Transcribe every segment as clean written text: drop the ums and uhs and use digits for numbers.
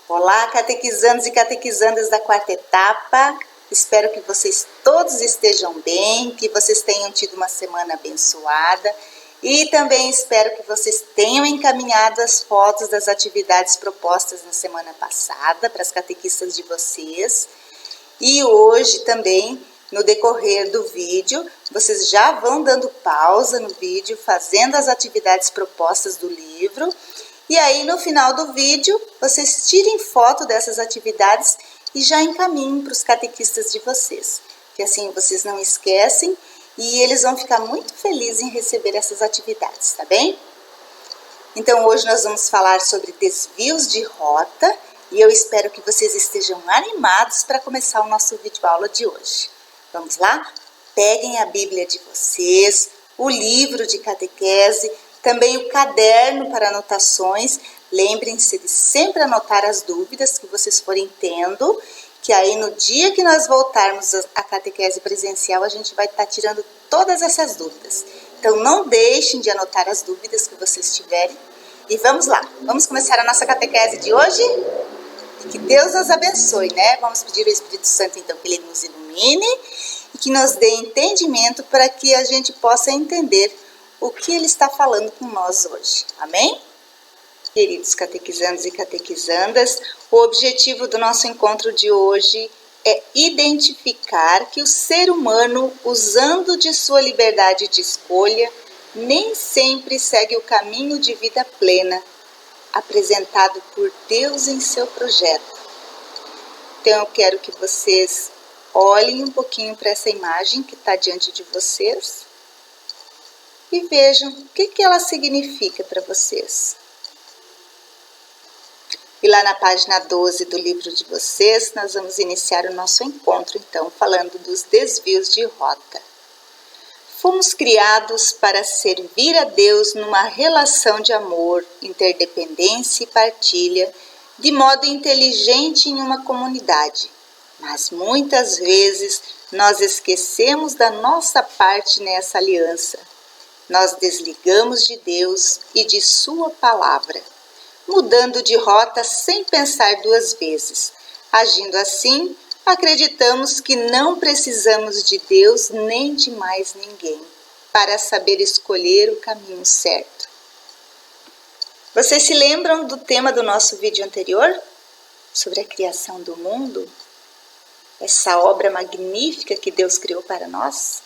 Olá, catequizandos e catequizandas da quarta etapa. Espero que vocês todos estejam bem, que vocês tenham tido uma semana abençoada e também espero que vocês tenham encaminhado as fotos das atividades propostas na semana passada para as catequistas de vocês. E hoje também, no decorrer do vídeo, vocês já vão dando pausa no vídeo, fazendo as atividades propostas do livro. E aí, no final do vídeo, vocês tirem foto dessas atividades e já encaminhem para os catequistas de vocês. Que assim vocês não esquecem e eles vão ficar muito felizes em receber essas atividades, tá bem? Então, hoje nós vamos falar sobre desvios de rota e eu espero que vocês estejam animados para começar o nosso vídeo aula de hoje. Vamos lá? Peguem a Bíblia de vocês, o livro de catequese, também o caderno para anotações. Lembrem-se de sempre anotar as dúvidas que vocês forem tendo, que aí no dia que nós voltarmos à catequese presencial, a gente vai estar tirando todas essas dúvidas. Então não deixem de anotar as dúvidas que vocês tiverem. E vamos lá, vamos começar a nossa catequese de hoje? E que Deus nos abençoe, né? Vamos pedir ao Espírito Santo então que Ele nos ilumine e que nos dê entendimento para que a gente possa entender o que Ele está falando com nós hoje. Amém? Queridos catequizandos e catequizandas, o objetivo do nosso encontro de hoje é identificar que o ser humano, usando de sua liberdade de escolha, nem sempre segue o caminho de vida plena, apresentado por Deus em seu projeto. Então eu quero que vocês olhem um pouquinho para essa imagem que está diante de vocês e vejam o que ela significa para vocês. E lá na página 12 do livro de vocês, nós vamos iniciar o nosso encontro, então, falando dos desvios de rota. Fomos criados para servir a Deus numa relação de amor, interdependência e partilha, de modo inteligente em uma comunidade. Mas muitas vezes nós esquecemos da nossa parte nessa aliança. Nós desligamos de Deus e de sua palavra, mudando de rota sem pensar duas vezes. Agindo assim, acreditamos que não precisamos de Deus nem de mais ninguém para saber escolher o caminho certo. Vocês se lembram do tema do nosso vídeo anterior? Sobre a criação do mundo? Essa obra magnífica que Deus criou para nós?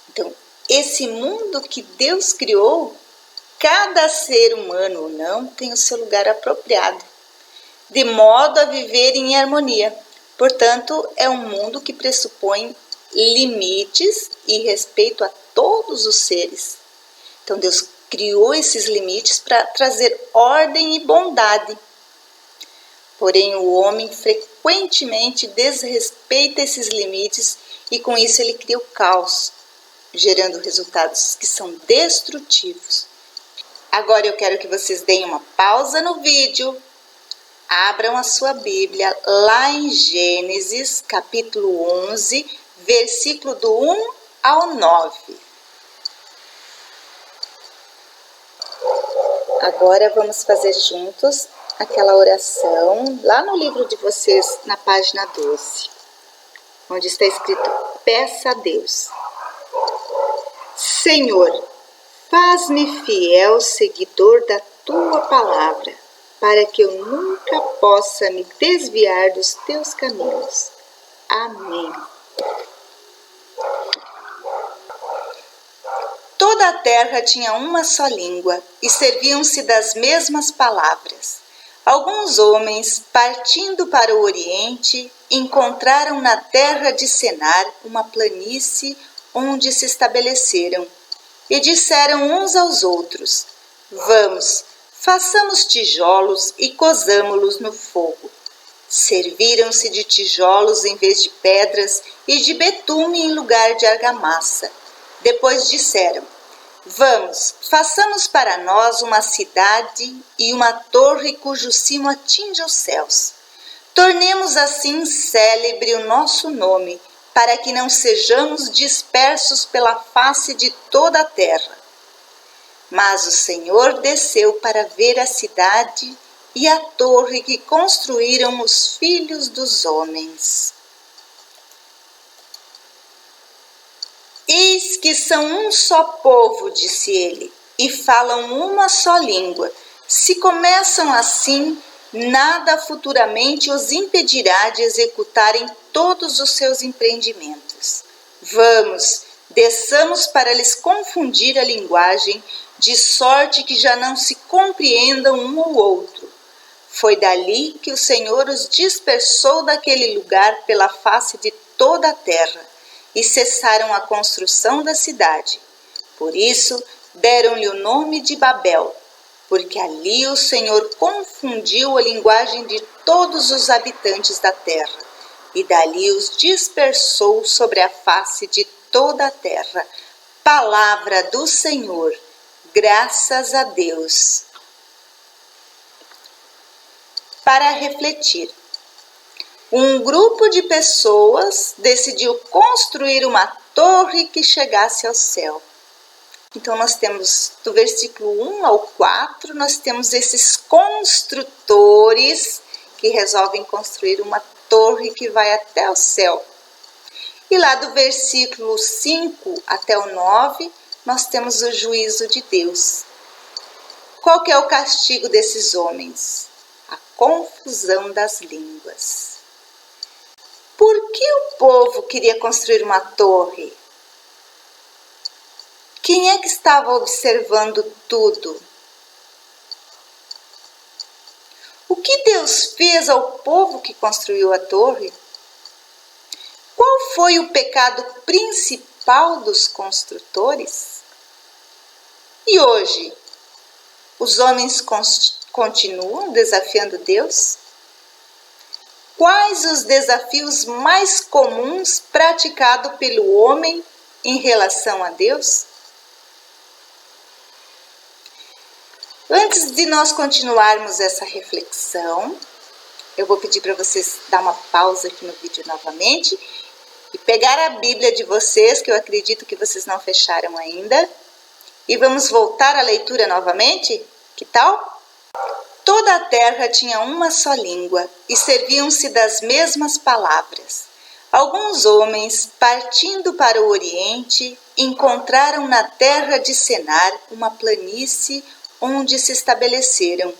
Então, esse mundo que Deus criou, cada ser humano ou não tem o seu lugar apropriado, de modo a viver em harmonia. Portanto, é um mundo que pressupõe limites e respeito a todos os seres. Então, Deus criou esses limites para trazer ordem e bondade. Porém, o homem frequentemente desrespeita esses limites e com isso ele cria o caos, gerando resultados que são destrutivos. Agora eu quero que vocês deem uma pausa no vídeo, abram a sua Bíblia lá em Gênesis, capítulo 11, versículo do 1 ao 9. Agora vamos fazer juntos aquela oração lá no livro de vocês, na página 12, onde está escrito: peça a Deus. Senhor, faz-me fiel seguidor da Tua palavra, para que eu nunca possa me desviar dos Teus caminhos. Amém. Toda a terra tinha uma só língua e serviam-se das mesmas palavras. Alguns homens, partindo para o Oriente, encontraram na terra de Senar uma planície onde se estabeleceram, e disseram uns aos outros: vamos, façamos tijolos e cozamo-los no fogo. Serviram-se de tijolos em vez de pedras e de betume em lugar de argamassa. Depois disseram: vamos, façamos para nós uma cidade e uma torre cujo cimo atinge os céus. Tornemos assim célebre o nosso nome, para que não sejamos dispersos pela face de toda a terra. Mas o Senhor desceu para ver a cidade e a torre que construíram os filhos dos homens. Eis que são um só povo, disse ele, e falam uma só língua. Se começam assim, nada futuramente os impedirá de executarem todos os seus empreendimentos. Vamos, desçamos para lhes confundir a linguagem, de sorte que já não se compreendam um ou outro. Foi dali que o Senhor os dispersou daquele lugar pela face de toda a terra, e cessaram a construção da cidade. Por isso, deram-lhe o nome de Babel, porque ali o Senhor confundiu a linguagem de todos os habitantes da terra, e dali os dispersou sobre a face de toda a terra. Palavra do Senhor, graças a Deus. Para refletir. Um grupo de pessoas decidiu construir uma torre que chegasse ao céu. Então nós temos do versículo 1 ao 4, nós temos esses construtores que resolvem construir uma torre que vai até o céu. E lá do versículo 5 até o 9, nós temos o juízo de Deus. Qual que é o castigo desses homens? A confusão das línguas. Por que o povo queria construir uma torre? Quem é que estava observando tudo? O que Deus fez ao povo que construiu a torre? Qual foi o pecado principal dos construtores? E hoje, os homens continuam desafiando Deus? Quais os desafios mais comuns praticados pelo homem em relação a Deus? Antes de nós continuarmos essa reflexão, eu vou pedir para vocês dar uma pausa aqui no vídeo novamente e pegar a Bíblia de vocês, que eu acredito que vocês não fecharam ainda, e vamos voltar à leitura novamente? Que tal? Toda a terra tinha uma só língua e serviam-se das mesmas palavras. Alguns homens, partindo para o Oriente, encontraram na terra de Senar uma planície onde se estabeleceram,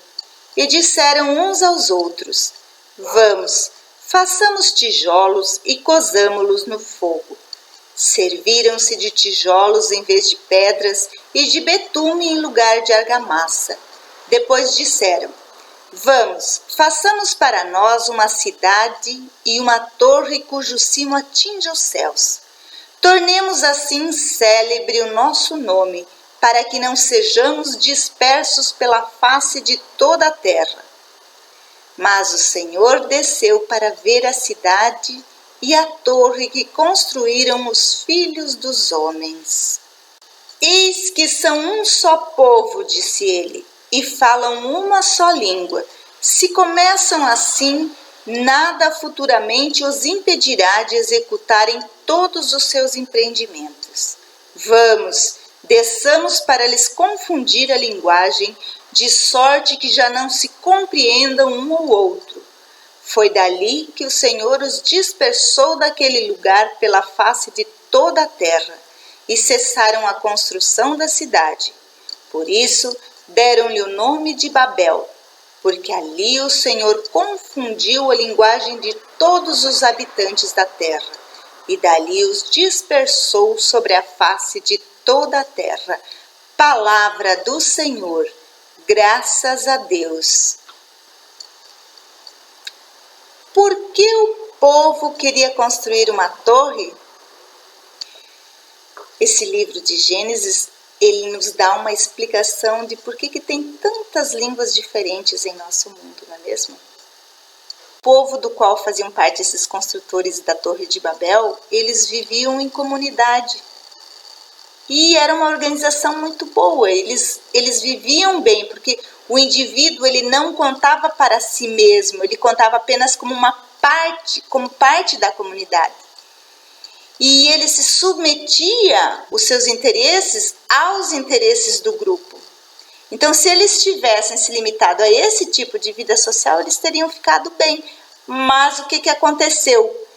e disseram uns aos outros: Vamos, façamos tijolos e cozamo-los no fogo. Serviram-se de tijolos em vez de pedras e de betume em lugar de argamassa. Depois disseram: Vamos, façamos para nós uma cidade e uma torre cujo cimo atinja os céus. Tornemos assim célebre o nosso nome, para que não sejamos dispersos pela face de toda a terra. Mas o Senhor desceu para ver a cidade e a torre que construíram os filhos dos homens. Eis que são um só povo, disse ele, e falam uma só língua. Se começam assim, nada futuramente os impedirá de executarem todos os seus empreendimentos. Vamos, desçamos para lhes confundir a linguagem, de sorte que já não se compreendam um ou outro. Foi dali que o Senhor os dispersou daquele lugar pela face de toda a terra, e cessaram a construção da cidade. Por isso, deram-lhe o nome de Babel, porque ali o Senhor confundiu a linguagem de todos os habitantes da terra, e dali os dispersou sobre a face de toda a terra. Palavra do Senhor, graças a Deus. Por que o povo queria construir uma torre? Esse livro de Gênesis, ele nos dá uma explicação de por que tem tantas línguas diferentes em nosso mundo, não é mesmo? O povo do qual faziam parte esses construtores da Torre de Babel, eles viviam em comunidade. E era uma organização muito boa, eles viviam bem, porque o indivíduo ele não contava para si mesmo, ele contava apenas como parte da comunidade. E ele se submetia os seus interesses aos interesses do grupo. Então, se eles tivessem se limitado a esse tipo de vida social, eles teriam ficado bem. Mas o que aconteceu?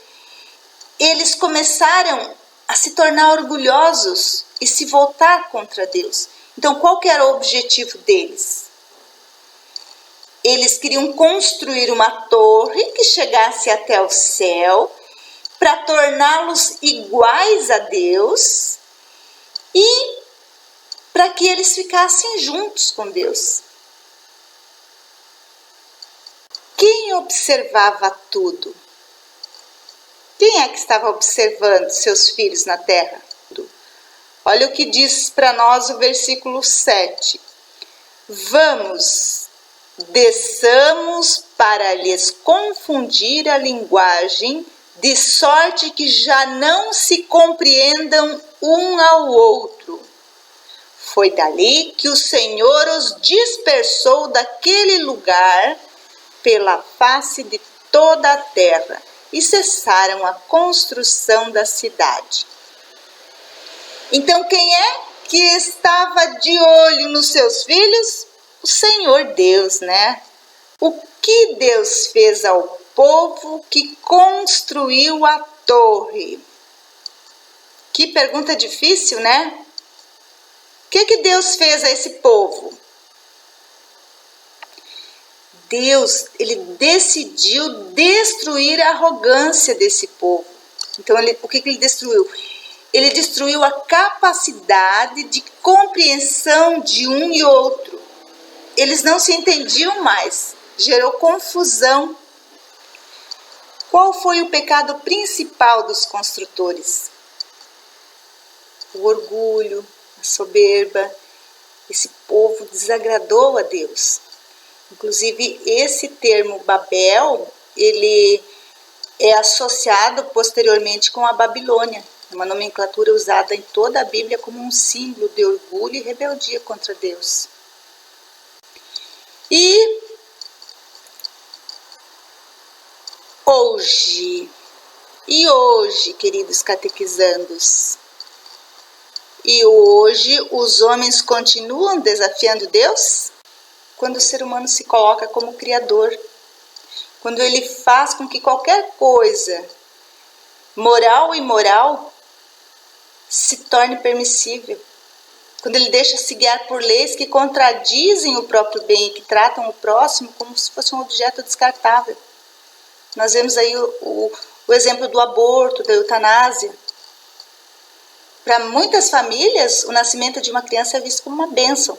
Eles começaram a se tornar orgulhosos e se voltar contra Deus. Então, qual que era o objetivo deles? Eles queriam construir uma torre que chegasse até o céu para torná-los iguais a Deus e para que eles ficassem juntos com Deus. Quem observava tudo? Quem é que estava observando seus filhos na terra? Olha o que diz para nós o versículo 7. Vamos, desçamos para lhes confundir a linguagem, de sorte que já não se compreendam um ao outro. Foi dali que o Senhor os dispersou daquele lugar pela face de toda a terra e cessaram a construção da cidade. Então, quem é que estava de olho nos seus filhos? O Senhor Deus, né? O que Deus fez ao povo que construiu a torre? Que pergunta difícil, né? O que Deus fez a esse povo? Deus, ele decidiu destruir a arrogância desse povo. Então, o que ele destruiu? Ele destruiu a capacidade de compreensão de um e outro. Eles não se entendiam mais, gerou confusão. Qual foi o pecado principal dos construtores? O orgulho, a soberba. Esse povo desagradou a Deus. Inclusive, esse termo Babel, ele é associado posteriormente com a Babilônia. É uma nomenclatura usada em toda a Bíblia como um símbolo de orgulho e rebeldia contra Deus. E hoje, queridos catequizandos, os homens continuam desafiando Deus? Quando o ser humano se coloca como criador, quando ele faz com que qualquer coisa, moral e imoral, se torne permissível. Quando ele deixa se guiar por leis que contradizem o próprio bem e que tratam o próximo como se fosse um objeto descartável. Nós vemos aí o exemplo do aborto, da eutanásia. Para muitas famílias, o nascimento de uma criança é visto como uma bênção,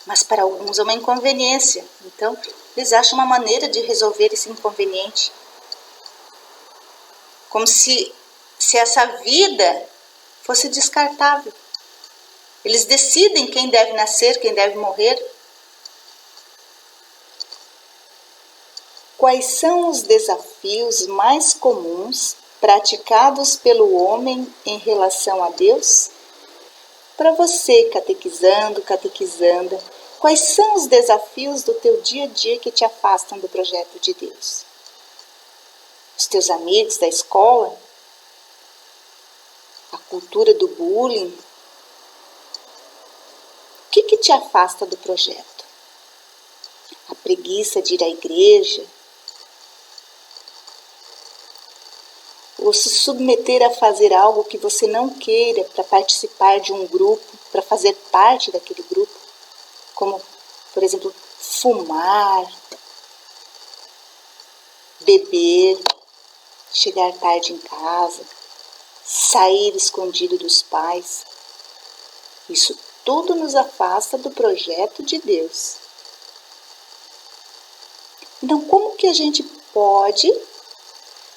mas para alguns é uma inconveniência. Então, eles acham uma maneira de resolver esse inconveniente. Como se essa vida fosse descartável. Eles decidem quem deve nascer, quem deve morrer. Quais são os desafios mais comuns praticados pelo homem em relação a Deus? Para você, catequizando, catequizanda, quais são os desafios do teu dia a dia que te afastam do projeto de Deus? Os teus amigos da escola? A cultura do bullying? O que te afasta do projeto? A preguiça de ir à igreja? Ou se submeter a fazer algo que você não queira para participar de um grupo, para fazer parte daquele grupo? Como, por exemplo, fumar, beber, chegar tarde em casa, sair escondido dos pais. Isso tudo nos afasta do projeto de Deus. Então, como que a gente pode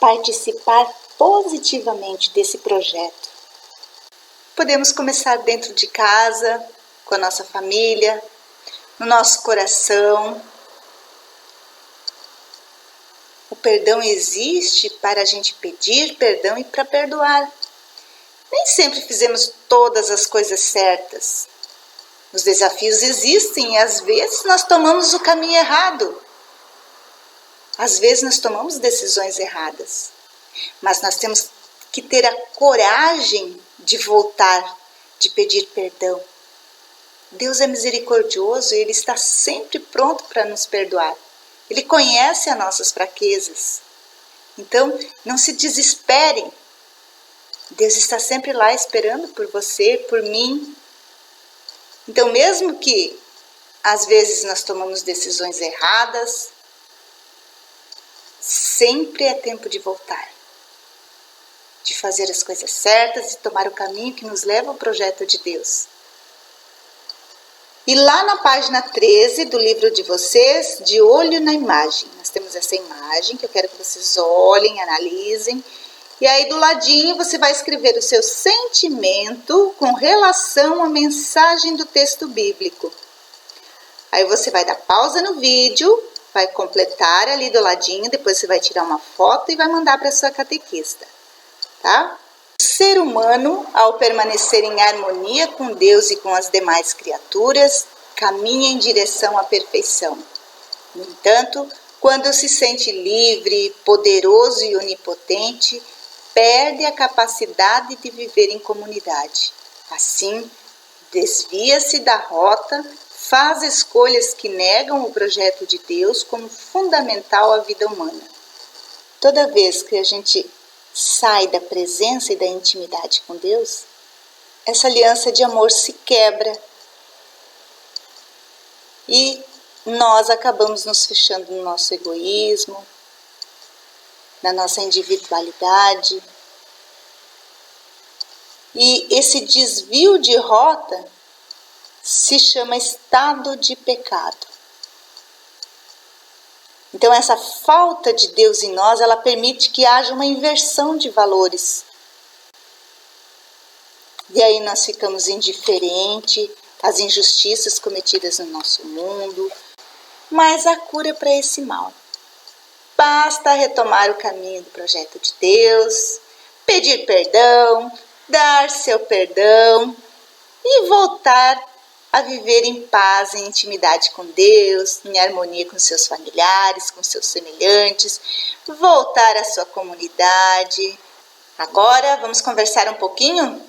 participar positivamente desse projeto? Podemos começar dentro de casa, com a nossa família, no nosso coração. O perdão existe para a gente pedir perdão e para perdoar. Nem sempre fizemos todas as coisas certas. Os desafios existem e às vezes nós tomamos o caminho errado. Às vezes nós tomamos decisões erradas. Mas nós temos que ter a coragem de voltar, de pedir perdão. Deus é misericordioso e Ele está sempre pronto para nos perdoar. Ele conhece as nossas fraquezas. Então, não se desesperem. Deus está sempre lá esperando por você, por mim. Então, mesmo que às vezes nós tomamos decisões erradas, sempre é tempo de voltar, de fazer as coisas certas e tomar o caminho que nos leva ao projeto de Deus. E lá na página 13 do livro de vocês, De Olho na Imagem, nós temos essa imagem que eu quero que vocês olhem, analisem. E aí do ladinho você vai escrever o seu sentimento com relação à mensagem do texto bíblico. Aí você vai dar pausa no vídeo, vai completar ali do ladinho, depois você vai tirar uma foto e vai mandar para a sua catequista, tá? O ser humano, ao permanecer em harmonia com Deus e com as demais criaturas, caminha em direção à perfeição. No entanto, quando se sente livre, poderoso e onipotente, perde a capacidade de viver em comunidade. Assim, desvia-se da rota, faz escolhas que negam o projeto de Deus como fundamental à vida humana. Toda vez que a gente sai da presença e da intimidade com Deus, essa aliança de amor se quebra e nós acabamos nos fechando no nosso egoísmo, na nossa individualidade. E esse desvio de rota se chama estado de pecado. Então essa falta de Deus em nós, ela permite que haja uma inversão de valores. E aí nós ficamos indiferentes às injustiças cometidas no nosso mundo. Mas a cura para esse mal. Basta retomar o caminho do projeto de Deus, pedir perdão, dar seu perdão e voltar a viver em paz, em intimidade com Deus, em harmonia com seus familiares, com seus semelhantes, voltar à sua comunidade. Agora vamos conversar um pouquinho?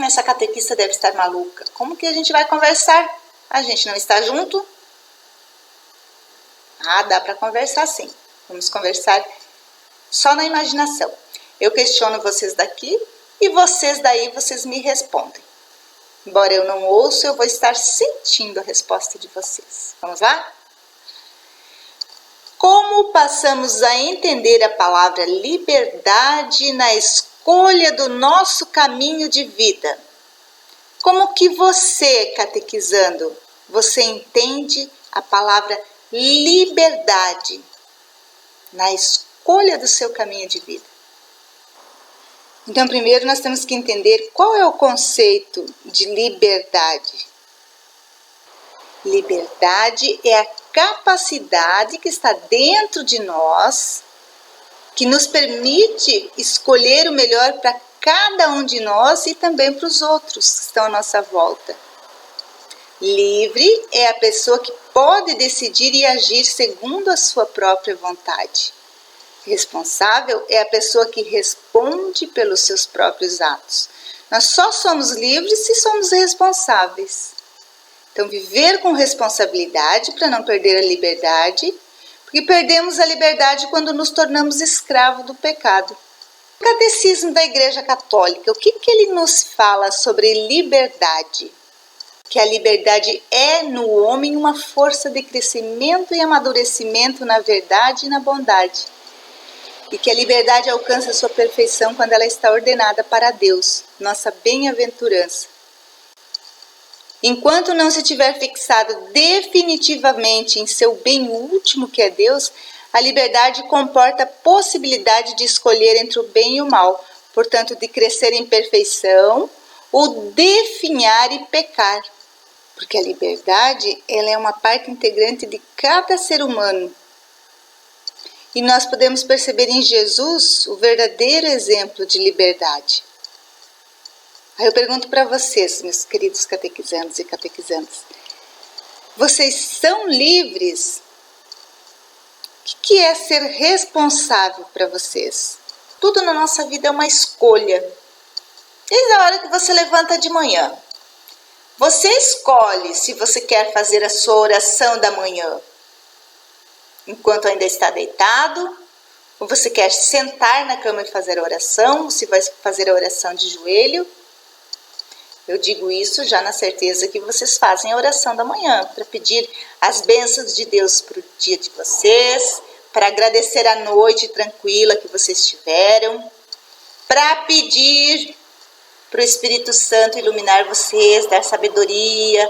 Essa catequista deve estar maluca. Como que a gente vai conversar? A gente não está junto? Dá para conversar sim. Vamos conversar só na imaginação. Eu questiono vocês daqui e vocês daí, vocês me respondem. Embora eu não ouça, eu vou estar sentindo a resposta de vocês. Vamos lá? Como passamos a entender a palavra liberdade na escolha do nosso caminho de vida? Como que você, catequizando, você entende a palavra liberdade na escolha do seu caminho de vida? Então, primeiro nós temos que entender qual é o conceito de liberdade. Liberdade é a capacidade que está dentro de nós, que nos permite escolher o melhor para cada um de nós e também para os outros que estão à nossa volta. Livre é a pessoa que pode decidir e agir segundo a sua própria vontade. Responsável é a pessoa que responde pelos seus próprios atos. Nós só somos livres se somos responsáveis. Então, viver com responsabilidade para não perder a liberdade, porque perdemos a liberdade quando nos tornamos escravos do pecado. O Catecismo da Igreja Católica, o que ele nos fala sobre liberdade? Que a liberdade é no homem uma força de crescimento e amadurecimento na verdade e na bondade. E que a liberdade alcança sua perfeição quando ela está ordenada para Deus, nossa bem-aventurança. Enquanto não se tiver fixado definitivamente em seu bem último, que é Deus, a liberdade comporta a possibilidade de escolher entre o bem e o mal, portanto, de crescer em perfeição ou definhar e pecar. Porque a liberdade, ela é uma parte integrante de cada ser humano. E nós podemos perceber em Jesus o verdadeiro exemplo de liberdade. Aí eu pergunto para vocês, meus queridos catequizandos e catequizandas, vocês são livres? O que é ser responsável para vocês? Tudo na nossa vida é uma escolha. Desde a hora que você levanta de manhã, Você escolhe se você quer fazer a sua oração da manhã enquanto ainda está deitado, ou você quer sentar na cama e fazer a oração, ou se vai fazer a oração de joelho. Eu digo isso já na certeza que vocês fazem a oração da manhã, para pedir as bênçãos de Deus para o dia de vocês, para agradecer a noite tranquila que vocês tiveram, para pedir para o Espírito Santo iluminar vocês, dar sabedoria,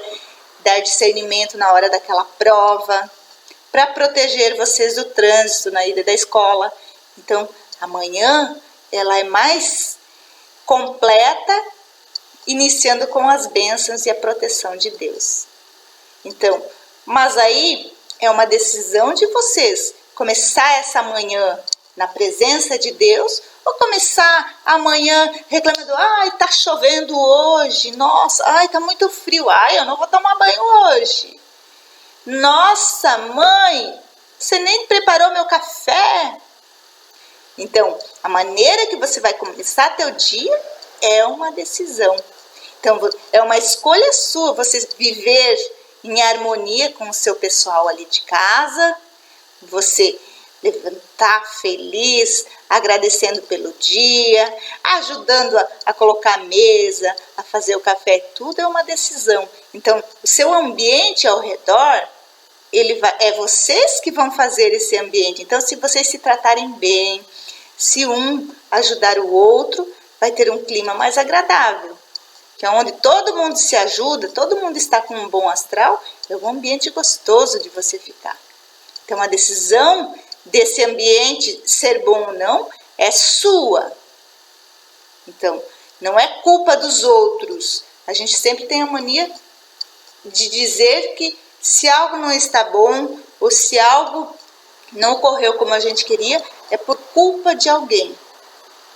dar discernimento na hora daquela prova, para proteger vocês do trânsito na ida da escola. Então, amanhã ela é mais completa, iniciando com as bênçãos e a proteção de Deus. Então, mas aí é uma decisão de vocês começar essa manhã na presença de Deus, ou começar amanhã reclamando, ai, tá chovendo hoje, nossa, ai, tá muito frio, ai, eu não vou tomar banho hoje. Nossa, mãe, você nem preparou meu café. Então, a maneira que você vai começar teu dia é uma decisão. Então, é uma escolha sua você viver em harmonia com o seu pessoal ali de casa, você levantar feliz, agradecendo pelo dia, ajudando a colocar a mesa, a fazer o café, tudo é uma decisão. Então, o seu ambiente ao redor, é vocês que vão fazer esse ambiente. Então, se vocês se tratarem bem, se um ajudar o outro, vai ter um clima mais agradável. Que é onde todo mundo se ajuda, todo mundo está com um bom astral, é um ambiente gostoso de você ficar. Então, a decisão desse ambiente ser bom ou não é sua. Então, não é culpa dos outros. A gente sempre tem a mania de dizer que se algo não está bom ou se algo não ocorreu como a gente queria, é por culpa de alguém.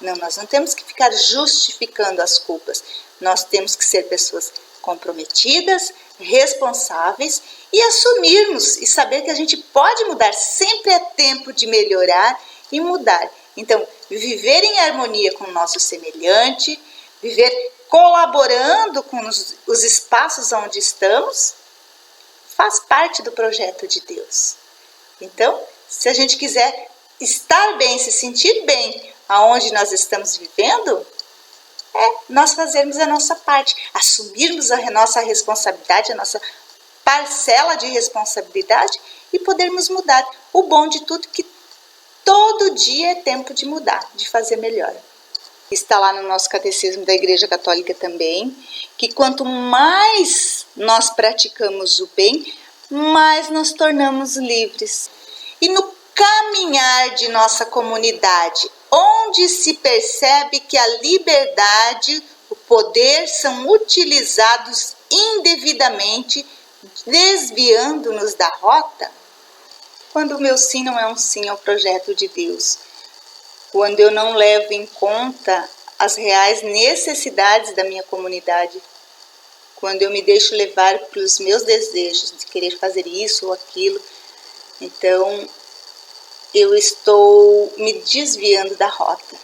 Não, nós não temos que ficar justificando as culpas. Nós temos que ser pessoas comprometidas, responsáveis e assumirmos e saber que a gente pode mudar. Sempre é tempo de melhorar e mudar. Então, viver em harmonia com o nosso semelhante, viver colaborando com os espaços onde estamos, faz parte do projeto de Deus. Então, se a gente quiser estar bem, se sentir bem aonde nós estamos vivendo, nós fazermos a nossa parte, assumirmos a nossa responsabilidade, a nossa parcela de responsabilidade e podermos mudar. O bom de tudo é que todo dia é tempo de mudar, de fazer melhor. Está lá no nosso catecismo da Igreja Católica também, que quanto mais nós praticamos o bem, mais nos tornamos livres. E no caminhar de nossa comunidade, onde se percebe que a liberdade, o poder são utilizados indevidamente, desviando-nos da rota, quando o meu sim não é um sim ao projeto de Deus, quando eu não levo em conta as reais necessidades da minha comunidade, quando eu me deixo levar pelos meus desejos de querer fazer isso ou aquilo, então eu estou me desviando da rota.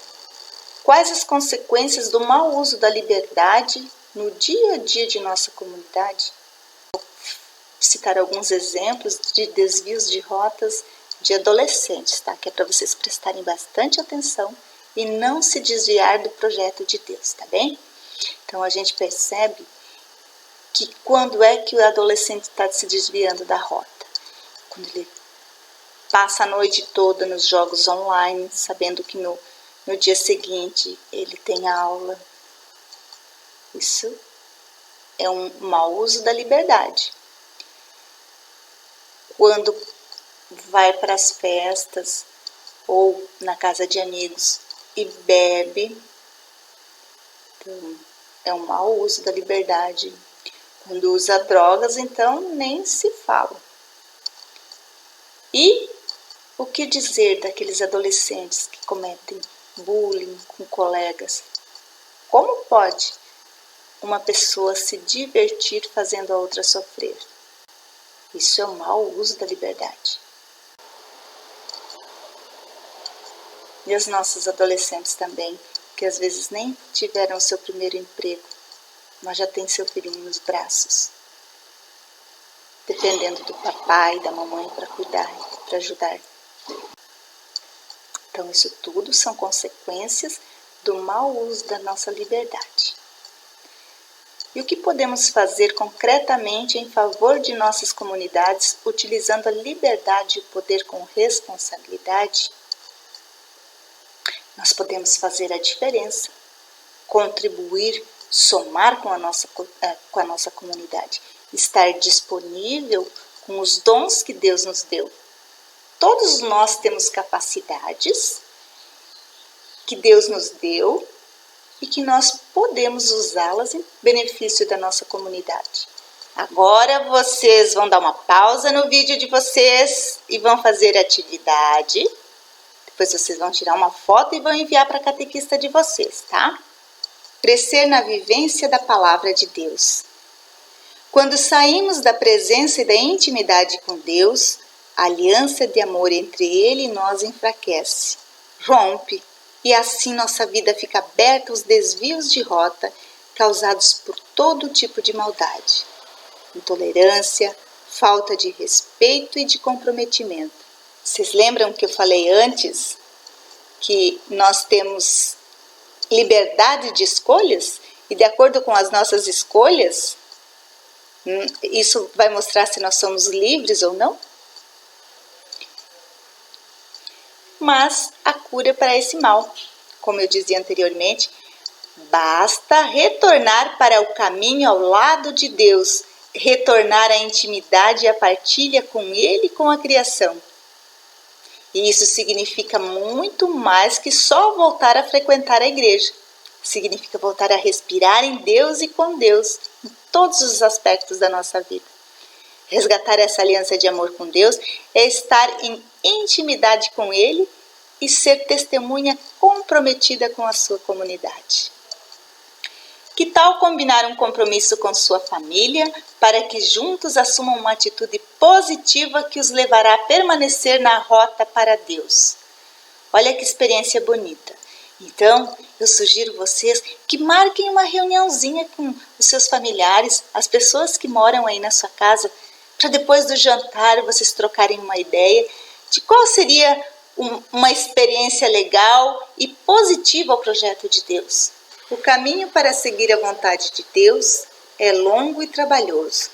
Quais as consequências do mau uso da liberdade no dia a dia de nossa comunidade? Vou citar alguns exemplos de desvios de rotas de adolescentes, tá? Que é para vocês prestarem bastante atenção e não se desviar do projeto de Deus, tá bem? Então a gente percebe que quando é que o adolescente está se desviando da rota? Quando ele passa a noite toda nos jogos online, sabendo que no dia seguinte ele tem aula. Isso é um mau uso da liberdade. Quando vai para as festas ou na casa de amigos e bebe, então é um mau uso da liberdade. Quando usa drogas, então nem se fala. E o que dizer daqueles adolescentes que cometem bullying com colegas? Como pode uma pessoa se divertir fazendo a outra sofrer? Isso é um mau uso da liberdade. E os nossos adolescentes também, que às vezes nem tiveram o seu primeiro emprego, mas já tem seu filhinho nos braços, dependendo do papai e da mamãe para cuidar, para ajudar. Então isso tudo são consequências do mau uso da nossa liberdade. E o que podemos fazer concretamente em favor de nossas comunidades, utilizando a liberdade e o poder com responsabilidade? Nós podemos fazer a diferença, contribuir, somar com a nossa comunidade, estar disponível com os dons que Deus nos deu. Todos nós temos capacidades que Deus nos deu e que nós podemos usá-las em benefício da nossa comunidade. Agora vocês vão dar uma pausa no vídeo de vocês e vão fazer atividade. Depois vocês vão tirar uma foto e vão enviar para a catequista de vocês, tá? Crescer na vivência da palavra de Deus. Quando saímos da presença e da intimidade com Deus, a aliança de amor entre Ele e nós enfraquece, rompe, e assim nossa vida fica aberta aos desvios de rota causados por todo tipo de maldade, intolerância, falta de respeito e de comprometimento. Vocês lembram que eu falei antes que nós temos liberdade de escolhas? E de acordo com as nossas escolhas, isso vai mostrar se nós somos livres ou não? Mas a cura para esse mal, como eu dizia anteriormente, basta retornar para o caminho ao lado de Deus, retornar à intimidade e à partilha com Ele e com a criação. E isso significa muito mais que só voltar a frequentar a igreja. Significa voltar a respirar em Deus e com Deus, em todos os aspectos da nossa vida. Resgatar essa aliança de amor com Deus é estar em intimidade com Ele e ser testemunha comprometida com a sua comunidade. Que tal combinar um compromisso com sua família para que juntos assumam uma atitude positiva que os levará a permanecer na rota para Deus? Olha que experiência bonita. Então, eu sugiro vocês que marquem uma reuniãozinha com os seus familiares, as pessoas que moram aí na sua casa, para depois do jantar vocês trocarem uma ideia de qual seria uma experiência legal e positiva ao projeto de Deus. O caminho para seguir a vontade de Deus é longo e trabalhoso.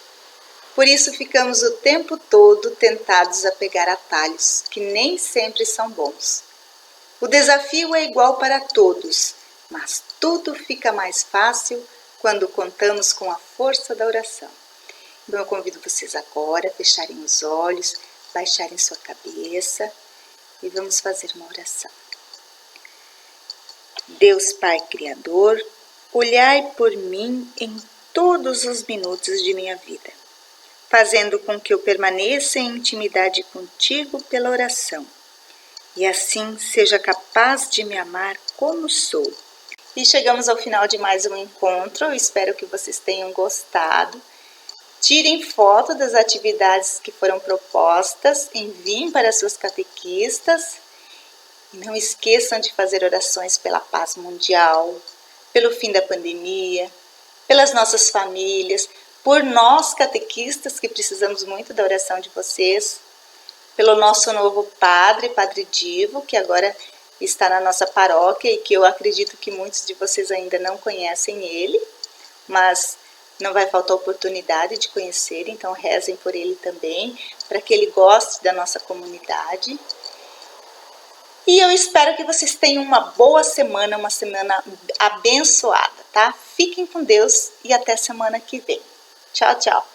Por isso ficamos o tempo todo tentados a pegar atalhos, que nem sempre são bons. O desafio é igual para todos, mas tudo fica mais fácil quando contamos com a força da oração. Então eu convido vocês agora a fecharem os olhos, baixarem sua cabeça e vamos fazer uma oração. Deus Pai Criador, olhai por mim em todos os minutos de minha vida, fazendo com que eu permaneça em intimidade contigo pela oração, e assim seja capaz de me amar como sou. E chegamos ao final de mais um encontro, eu espero que vocês tenham gostado. Tirem foto das atividades que foram propostas, enviem para suas catequistas. E não esqueçam de fazer orações pela paz mundial, pelo fim da pandemia, pelas nossas famílias, por nós catequistas que precisamos muito da oração de vocês, pelo nosso novo padre, Padre Divo, que agora está na nossa paróquia e que eu acredito que muitos de vocês ainda não conhecem ele, mas não vai faltar oportunidade de conhecer, então rezem por ele também, para que ele goste da nossa comunidade. E eu espero que vocês tenham uma boa semana, uma semana abençoada, tá? Fiquem com Deus e até semana que vem. Tchau, tchau!